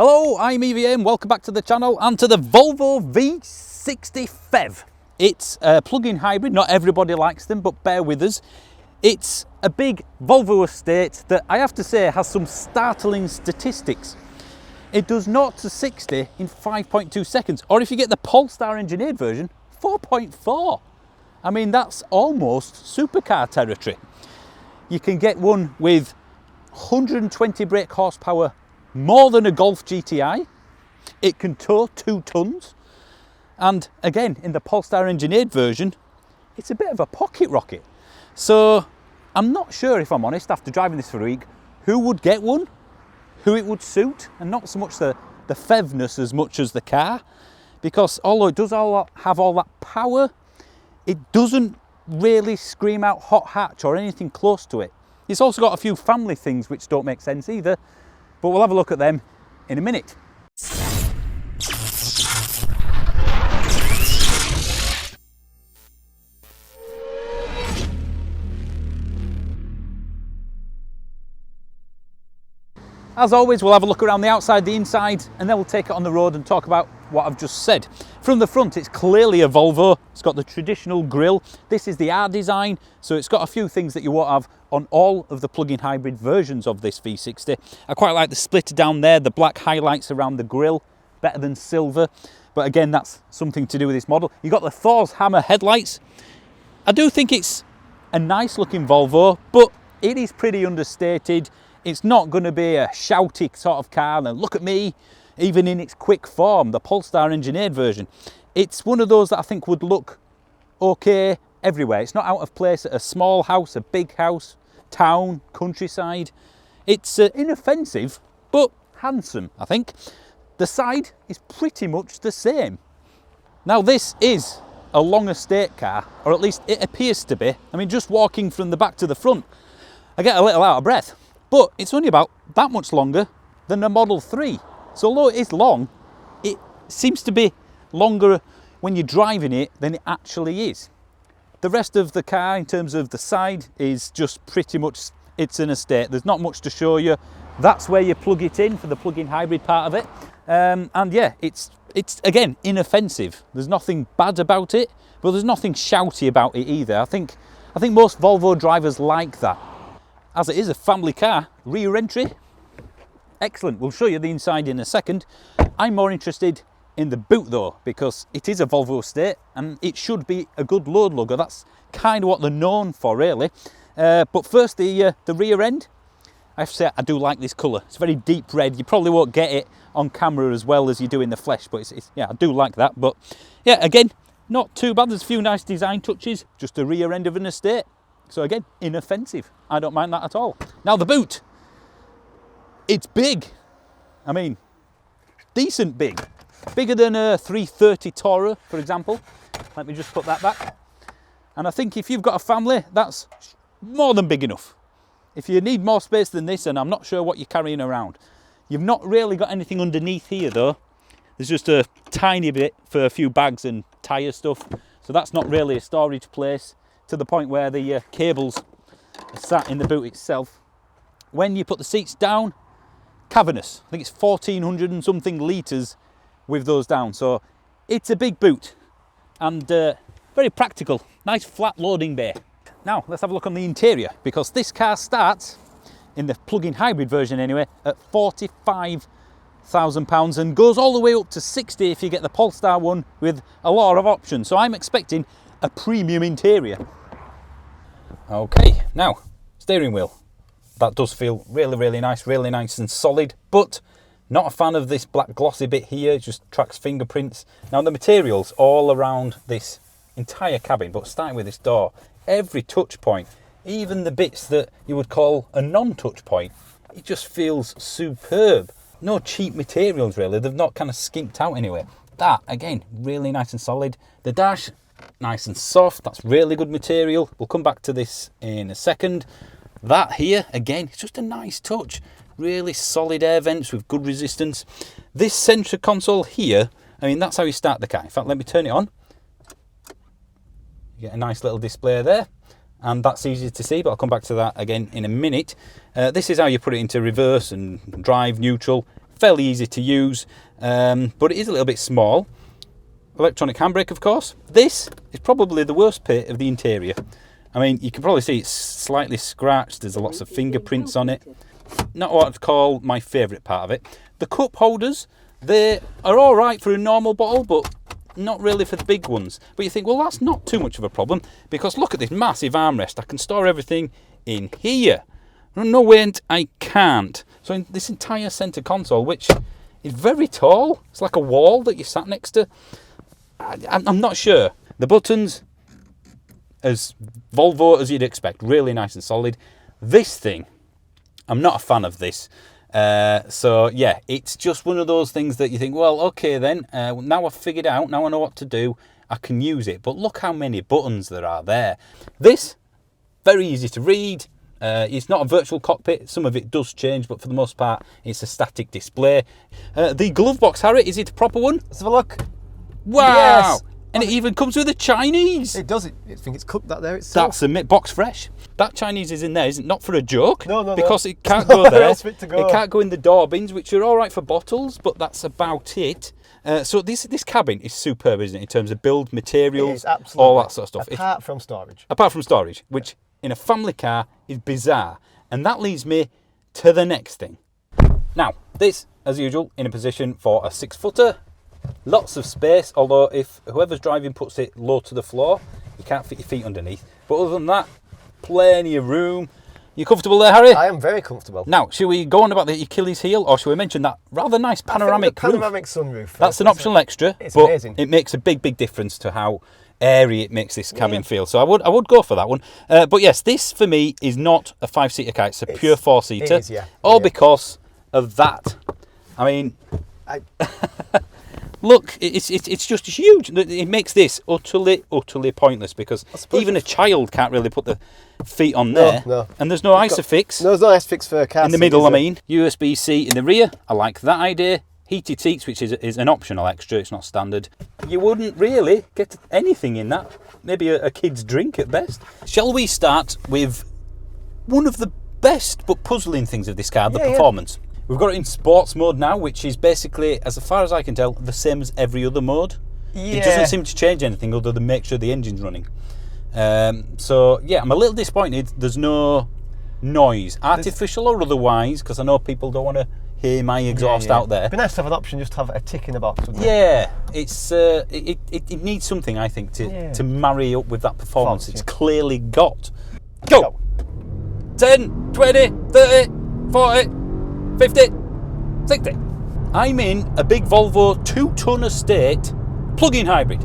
Hello, I'm EVM, welcome back to the channel and to the Volvo V60 PHEV. It's a plug-in hybrid, not everybody likes them, but bear with us. It's a big Volvo estate that I have to say has some startling statistics. It does 0 to 60 in 5.2 seconds, or if you get the Polestar engineered version, 4.4. I mean, that's almost supercar territory. You can get one with 120 brake horsepower, more than a Golf GTI. It can tow 2 tons. And again, in the Polestar engineered version, it's a bit of a pocket rocket. So I'm not sure, if I'm honest, after driving this for a week, who would get one, who it would suit, and not so much the PHEVness as much as the car. Because although it does have all that power, it doesn't really scream out hot hatch or anything close to it. It's also got a few family things which don't make sense either, but we'll have a look at them in a minute. As always, we'll have a look around the outside, the inside, and then we'll take it on the road and talk about what I've just said. From the front, it's clearly a Volvo. It's got the traditional grille. This is the R design, so it's got a few things that you won't have on all of the plug-in hybrid versions of this V60. I quite like the splitter down there, the black highlights around the grille, better than silver. But again, that's something to do with this model. You've got the Thor's hammer headlights. I do think it's a nice looking Volvo, but it is pretty understated. It's not going to be a shouty sort of car, and look at me, even in its quick form, the Polestar engineered version. It's one of those that I think would look okay everywhere. It's not out of place at a small house, a big house, town, countryside. It's inoffensive, but handsome, I think. The side is pretty much the same. Now, this is a long estate car, or at least it appears to be. I mean, just walking from the back to the front, I get a little out of breath. But it's only about that much longer than a Model 3. So although it is long, it seems to be longer when you're driving it than it actually is. The rest of the car, in terms of the side, is just pretty much, it's an estate. There's not much to show you. That's where you plug it in for the plug-in hybrid part of it. And yeah, it's again, inoffensive. There's nothing bad about it, but there's nothing shouty about it either. I think most Volvo drivers like that. As it is a family car, rear entry, excellent. We'll show you the inside in a second. I'm more interested in the boot though, because it is a Volvo estate and it should be a good load lugger. That's kind of what they're known for, really. But first, the rear end. I have to say, I do like this colour. It's very deep red. You probably won't get it on camera as well as you do in the flesh, but yeah, I do like that. But yeah, again, not too bad. There's a few nice design touches. Just the rear end of an estate. So again, inoffensive. I don't mind that at all. Now the boot, it's big. I mean, decent big. Bigger than a 330 Tourer, for example. Let me just put that back. And I think if you've got a family, that's more than big enough. If you need more space than this, and I'm not sure what you're carrying around. You've not really got anything underneath here though. There's just a tiny bit for a few bags and tyre stuff. So that's not really a storage place, to the point where the cables are sat in the boot itself. When you put the seats down, cavernous. I think it's 1,400 and something litres with those down. So it's a big boot and very practical. Nice flat loading bay. Now let's have a look on the interior, because this car starts, in the plug-in hybrid version anyway, at £45,000 and goes all the way up to 60 if you get the Polestar one with a lot of options. So I'm expecting a premium interior. Okay, now steering wheel. That does feel really nice and solid, but not a fan of this black glossy bit here. It just tracks fingerprints. Now the materials all around this entire cabin, but starting with this door, every touch point, even the bits that you would call a non-touch point, it just feels superb. No cheap materials really. They've not kind of skimped out anywhere. That again, really nice and solid. The dash, nice and soft. That's really good material. We'll come back to this in a second. That here, again, it's just a nice touch. Really solid air vents with good resistance. This center console here, I mean, that's how you start the car. In fact, let me turn it on. You get a nice little display there. And that's easy to see, but I'll come back to that again in a minute. This is how you put it into reverse and drive, neutral. fairly easy to use, but it is a little bit small. Electronic handbrake, of course. This is probably the worst bit of the interior. I mean, you can probably see it's slightly scratched. There's lots of fingerprints on it. Not what I'd call my favourite part of it. The cup holders, they are all right for a normal bottle, but not really for the big ones. But you think, well, that's not too much of a problem, because look at this massive armrest. I can store everything in here. No way I can't. So in this entire centre console, which is very tall, it's like a wall that you sat next to. I'm not sure. The buttons, as Volvo as you'd expect, really nice and solid. This thing, I'm not a fan of this. So yeah, it's just one of those things that you think, well, okay then, now I've figured out, now I know what to do, I can use it. But look how many buttons there are there. This, very easy to read. It's not a virtual cockpit. Some of it does change, but for the most part, it's a static display. The glove box, Harry, is it a proper one? Let's have a look. Wow! Yes. And it even comes with a Chinese. It does. I think it's cooked that there itself. That's a box fresh. That Chinese is in there, isn't not for a joke. No. Because it can't go there. Else for it to go. It can't go in the door bins, which are all right for bottles, but that's about it. So this cabin is superb, isn't it, in terms of build materials, It is, absolutely. all that sort of stuff. Apart from storage. Apart from storage, which in a family car is bizarre. And that leads me to the next thing. Now, this, as usual, in a position for a 6-footer. Lots of space, although if whoever's driving puts it low to the floor, you can't fit your feet underneath. But other than that, plenty of room. You comfortable there, Harry? I am very comfortable. Now, should we go on about the Achilles heel, or should we mention that rather nice panoramic panoramic sunroof. That's an optional extra, it's but amazing. It makes a big difference to how airy it makes this cabin feel. So I would go for that one. But yes, this for me is not a 5-seater car. It's a pure 4-seater. It is, yeah. All because of that. I mean, look, it's just huge. It makes this utterly pointless, because even a child can't really put the feet on there. No. And there's no ISOFIX. No, there's no ISOFIX for a car In the middle, I mean. USB-C in the rear. I like that idea. Heated seats, which is an optional extra. It's not standard. You wouldn't really get anything in that. Maybe a kid's drink at best. Shall we start with one of the best but puzzling things of this car, the performance. We've got it in sports mode now, which is basically, as far as I can tell, the same as every other mode. It doesn't seem to change anything other than make sure the engine's running. So yeah, I'm a little disappointed there's no noise, artificial or otherwise, because I know people don't want to hear my exhaust out there. It'd be nice to have an option, just to have a tick in the box, wouldn't it? Yeah, it's it needs something, I think, to marry up with that performance it's clearly got. Go! 10, 20, 30, 40, 50, 60. I'm in a big Volvo 2-ton estate plug-in hybrid.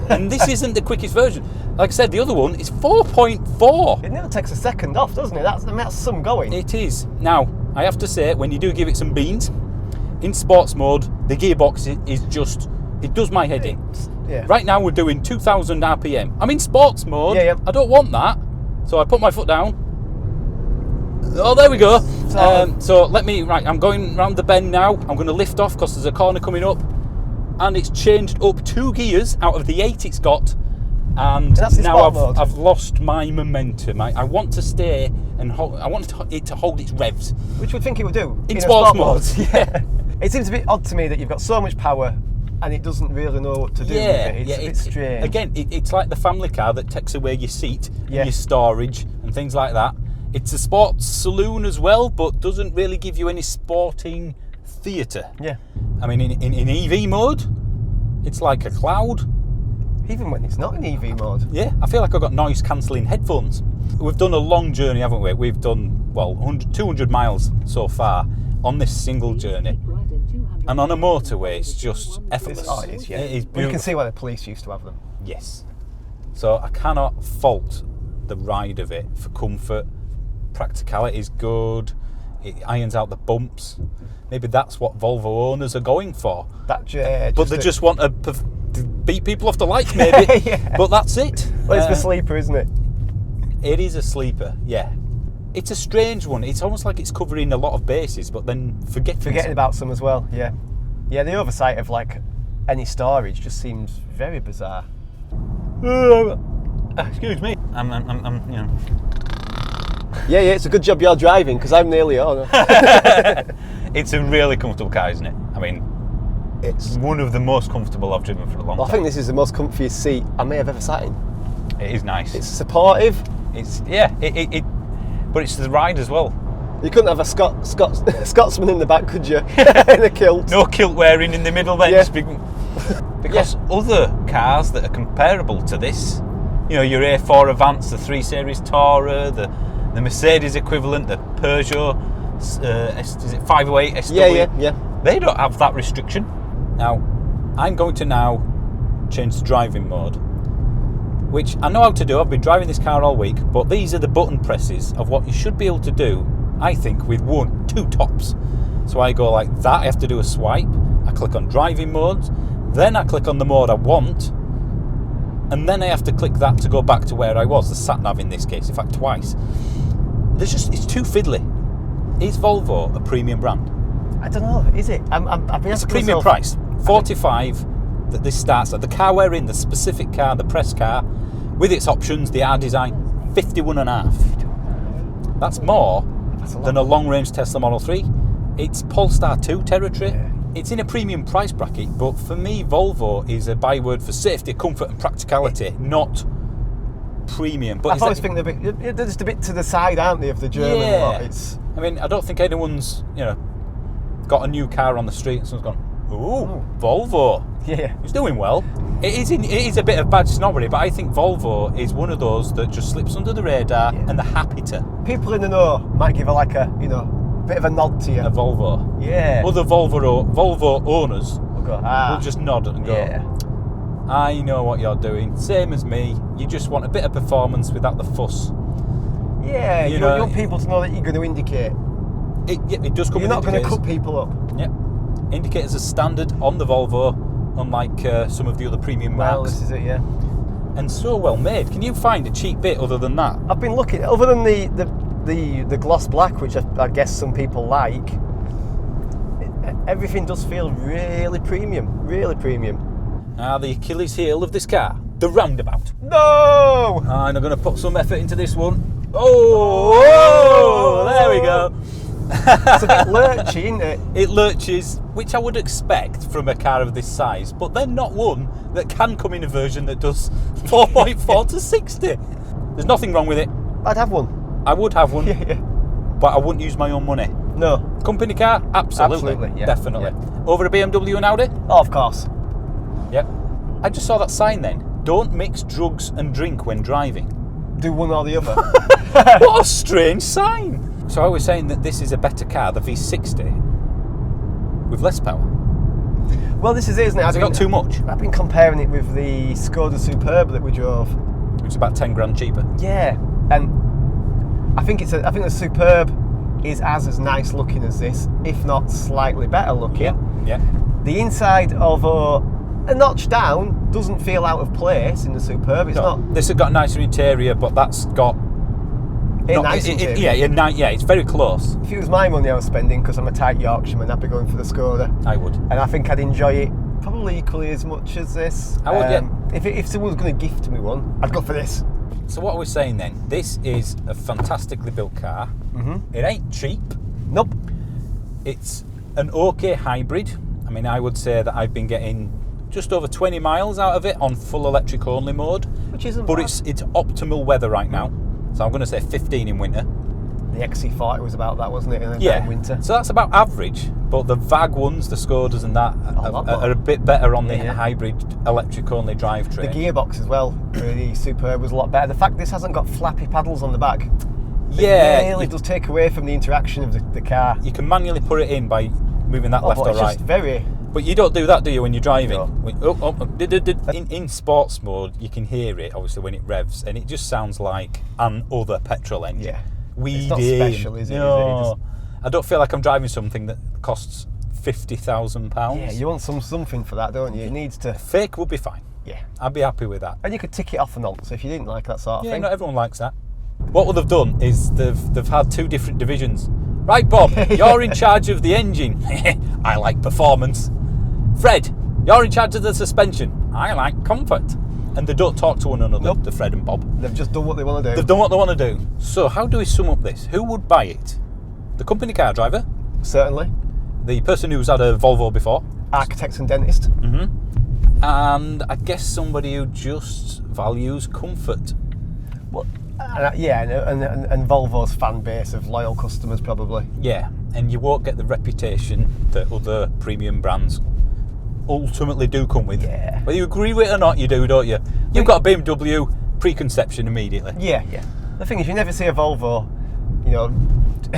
And this isn't the quickest version. Like I said, the other one is 4.4. It never takes a second off, doesn't it? That's some going. It is. Now, I have to say, when you do give it some beans, in sports mode, the gearbox is just, it does my head in. Yeah. Right now we're doing 2,000 RPM. I'm in sports mode. Yeah. I don't want that. So I put my foot down. Oh, there we go. So let me, I'm going round the bend now. I'm going to lift off because there's a corner coming up. And it's changed up 2 gears out of the 8 it's got. And now I've lost my momentum. I want to stay and I want it to hold its revs. Which would think it would do in sports mode. Yeah. It seems a bit odd to me that you've got so much power and it doesn't really know what to do with it. It's a bit strange. Again, it's like the family car that takes away your seat and your storage and things like that. It's a sports saloon as well, but doesn't really give you any sporting theatre. Yeah. I mean, in EV mode, it's like a cloud. Even when it's not in EV mode. Yeah, I feel like I've got noise cancelling headphones. We've done a long journey, haven't we? We've done, 200 miles so far on this single journey. And on a motorway, it's just effortless. It is, yeah. It is beautiful. You can see why the police used to have them. Yes. So I cannot fault the ride of it for comfort. Practicality is good. It irons out the bumps. Maybe that's what Volvo owners are going for. But they just want to beat people off the like, maybe. Yeah. But that's it. Well, it's the sleeper, isn't it? It is a sleeper, yeah. It's a strange one. It's almost like it's covering a lot of bases, but then forgetting about some as well. Yeah. Yeah, the oversight of like any storage just seems very bizarre. Excuse me. I'm you know. Yeah, it's a good job you're driving because I'm nearly on. It's a really comfortable car, isn't it? I mean, it's one of the most comfortable I've driven for a long time. I think this is the most comfiest seat I may have ever sat in. It is nice. It's supportive. It's but it's the ride as well. You couldn't have a Scotsman in the back, could you? In a kilt. No kilt wearing in the middle then. Yeah. Because other cars that are comparable to this, you know, your A4 Avance, the 3 Series Tourer, the Mercedes equivalent, the Peugeot, is it 508 SW? Yeah. They don't have that restriction. Now, I'm going to now change to driving mode, which I know how to do. I've been driving this car all week, but these are the button presses of what you should be able to do, I think, with 2 tops. So I go like that, I have to do a swipe, I click on driving modes, then I click on the mode I want, and then I have to click that to go back to where I was, the sat-nav in this case, in fact twice. It's too fiddly. Is Volvo a premium brand? I don't know, is it? It's a premium price. 45 that this starts at. The car we're in, the specific car, the press car, with its options, the R design, 51.5. That's more than a long-range Tesla Model 3. It's Polestar 2 territory. Yeah. It's in a premium price bracket, but for me, Volvo is a byword for safety, comfort and practicality, not premium. But I always think they're just a bit to the side, aren't they, of the German lot? I mean, I don't think anyone's, got a new car on the street and someone's gone, ooh, Volvo. Yeah. It's doing well. It is a bit of badge snobbery, but I think Volvo is one of those that just slips under the radar and they're happy to. People in the know might give a bit of a nod to you. A Volvo. Yeah. Other Volvo owners will just nod and go, yeah. I know what you're doing. Same as me. You just want a bit of performance without the fuss. Yeah, you want people to know that you're going to indicate. It does come with indicators. You're not going to cut people up. Yep. Indicators are standard on the Volvo, unlike some of the other premium marks. Well, this is it, yeah. And so well made. Can you find a cheap bit other than that? I've been looking, other than the gloss black, which I guess some people like, everything does feel really premium, really premium. Now the Achilles heel of this car, the roundabout. No! And I'm going to put some effort into this one. Oh, there we go. It's a bit lurchy, isn't it? It lurches, which I would expect from a car of this size, but then not one that can come in a version that does 4.4 to 60. There's nothing wrong with it. I'd have one. I would have one, Yeah. but I wouldn't use my own money. No. Company car? Absolutely. Yeah. Definitely. Yeah. Over a BMW and Audi? Oh, of course. Yep. I just saw that sign then. Don't mix drugs and drink when driving. Do one or the other. What a strange sign. So I was saying that this is a better car, the V60, with less power. Well, this is it, isn't it? Has it got too much? I've been comparing it with the Skoda Superb that we drove. Which is about 10 grand cheaper. Yeah, and I think the Superb is as nice looking as this, if not slightly better looking. Yeah. The inside, although a notch down, doesn't feel out of place in the Superb. It's not. This has got a nicer interior, but that's got. Interior. It's very close. If it was my money I was spending, because I'm a tight Yorkshireman, I'd be going for the Skoda. I would. And I think I'd enjoy it probably equally as much as this. I would, yeah. If someone was going to gift me one, I'd go for this. So what are we saying then? This is a fantastically built car. Mm-hmm. It ain't cheap. Nope. It's an okay hybrid. I mean, I would say that I've been getting just over 20 miles out of it on full electric only mode. Which isn't But bad. it's optimal weather right now. So I'm going to say 15 in winter. The XC40 was about that, wasn't it, in winter? So that's about average. But the VAG ones, the Skodas and that, are a bit better on the hybrid electric only drivetrain. The gearbox as well, the Superb was a lot better. The fact this hasn't got flappy paddles on the back, it really does take away from the interaction of the car. You can manually put it in by moving that left or right. Just very. But you don't do that, do you, when you're driving? No. In sports mode, you can hear it, obviously, when it revs, and it just sounds like an other petrol engine. Yeah. It's not special, is it? No. I don't feel like I'm driving something that costs £50,000. Yeah, you want something for that, don't you? It needs to. Fake would be fine. Yeah. I'd be happy with that. And you could tick it off and on, so if you didn't like that sort of thing. Not everyone likes that. What they've done is they've had 2 different divisions. Right, Bob, you're in charge of the engine. I like performance. Fred, you're in charge of the suspension. I like comfort. And they don't talk to one another, Nope. the Fred and Bob. They've just done what they want to do. They've done what they want to do. So how do we sum up this? Who would buy it? The company car driver? Certainly. the person who's had a Volvo before. Architect and dentist. And I guess somebody who just values comfort. Well, and Volvo's fan base of loyal customers probably. Yeah, and you won't get the reputation that other premium brands ultimately do come with. Yeah. Whether you agree with it or not, you do, don't you? You've got a BMW preconception immediately. Yeah. The thing is, you never see a Volvo, you know,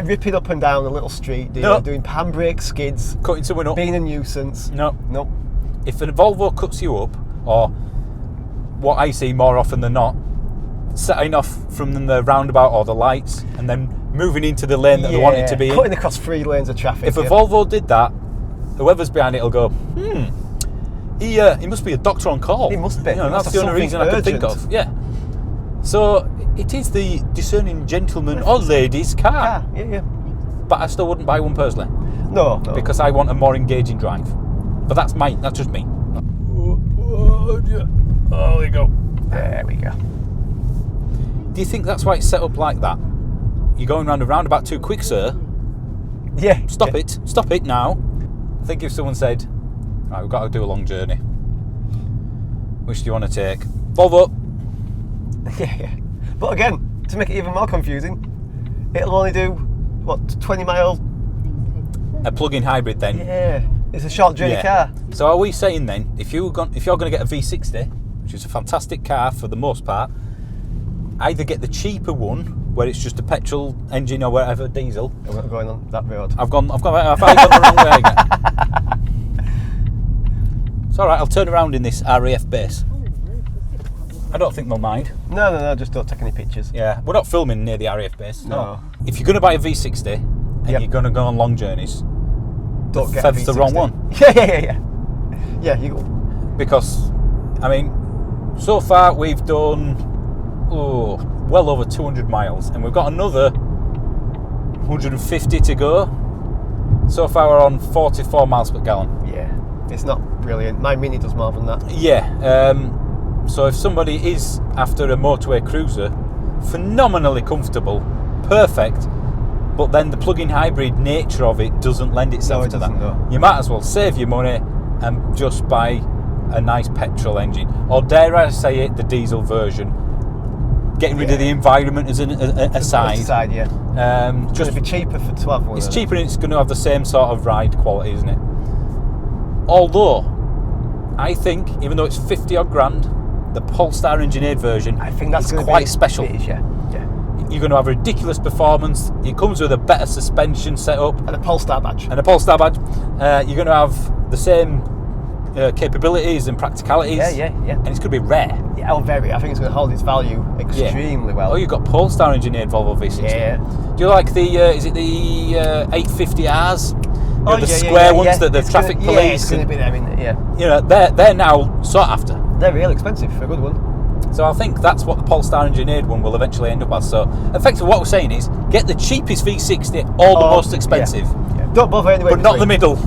ripping up and down a little street, doing handbrake skids, cutting someone up, being a nuisance. No. Nope. If a Volvo cuts you up, or what I see more often than not, setting off from the roundabout or the lights and then moving into the lane that they want it to be cutting across 3 lanes of traffic. If a Volvo did that, whoever's behind it will go, he must be a doctor on call. He must be. You know, that's the only reason I can think of. Yeah. So it is the discerning gentleman or lady's car. Yeah. But I still wouldn't buy one personally. No. Because I want a more engaging drive. But that's just me. Oh, there we go. There we go. Do you think that's why it's set up like that? You're going round a roundabout too quick, sir. Yeah. Stop it now. I think if someone said, right, we've got to do a long journey, which do you want to take? Volvo. Yeah. But again, to make it even more confusing, it'll only do, 20 miles? A plug-in hybrid then? Yeah. It's a short journey car. So are we saying then, if you're going to get a V60, which is a fantastic car for the most part, either get the cheaper one, where it's just a petrol engine or whatever, diesel. I'm not going on that road. I've gone the wrong way again. It's all right. I'll turn around in this RAF base. I don't think they'll mind. No. Just don't take any pictures. Yeah, we're not filming near the RAF base. No. If you're going to buy a V60 and you're going to go on long journeys, don't get the wrong one. Yeah. You go. Because, I mean, so far we've done well over 200 miles, and we've got another 150 to go. So far we're on 44 miles per gallon. Yeah, it's not brilliant. My Mini does more than that. Yeah, so if somebody is after a motorway cruiser, phenomenally comfortable, perfect, but then the plug-in hybrid nature of it doesn't lend itself to that. No. You might as well save your money and just buy a nice petrol engine, or dare I say it, the diesel version. Getting rid of the environment as an aside. Just going to be cheaper for 12. It's cheaper, and it's going to have the same sort of ride quality, isn't it? Although, I think, even though it's 50 odd grand, the Polestar engineered version, I think that's quite special. Yeah. You're going to have ridiculous performance. It comes with a better suspension setup and a Polestar badge. You're going to have the same capabilities and practicalities. Yeah. And it's going to be rare. Yeah, very. I think it's going to hold its value extremely well. Oh, you've got Polestar engineered Volvo V60. Yeah. Do you like the? Is it the 850Rs? The square ones that the traffic police. Yeah, it's going to be there. You know, they're now sought after. They're real expensive for a good one. So I think that's what the Polestar engineered one will eventually end up as. So effectively, what we're saying is get the cheapest V60 or the most expensive. Yeah. Don't bother anyway. But not the middle.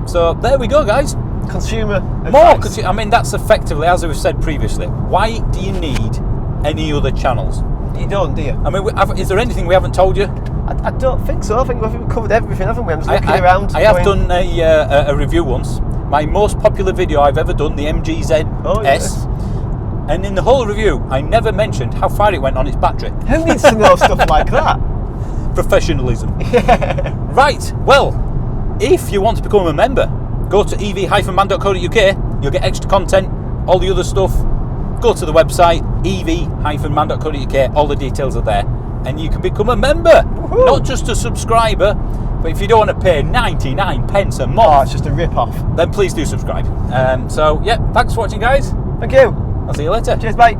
So there we go, guys. Consumer more. I mean, that's effectively, as we've said previously. Why do you need any other channels? You don't, do you? I mean, is there anything we haven't told you? I don't think so. I think we've covered everything, haven't we? I'm just looking around. I have done a review once. My most popular video I've ever done, the MGZ S. And in the whole review, I never mentioned how far it went on its battery. Who needs to know stuff like that? Professionalism. Yeah. Right. Well, if you want to become a member, go to ev-man.co.uk. You'll get extra content, all the other stuff. Go to the website, ev-man.co.uk. All the details are there. And you can become a member. Woohoo. Not just a subscriber, but if you don't want to pay 99 pence a month. Oh, it's just a rip-off. Then please do subscribe. So, yeah, thanks for watching, guys. Thank you. I'll see you later. Cheers, bye.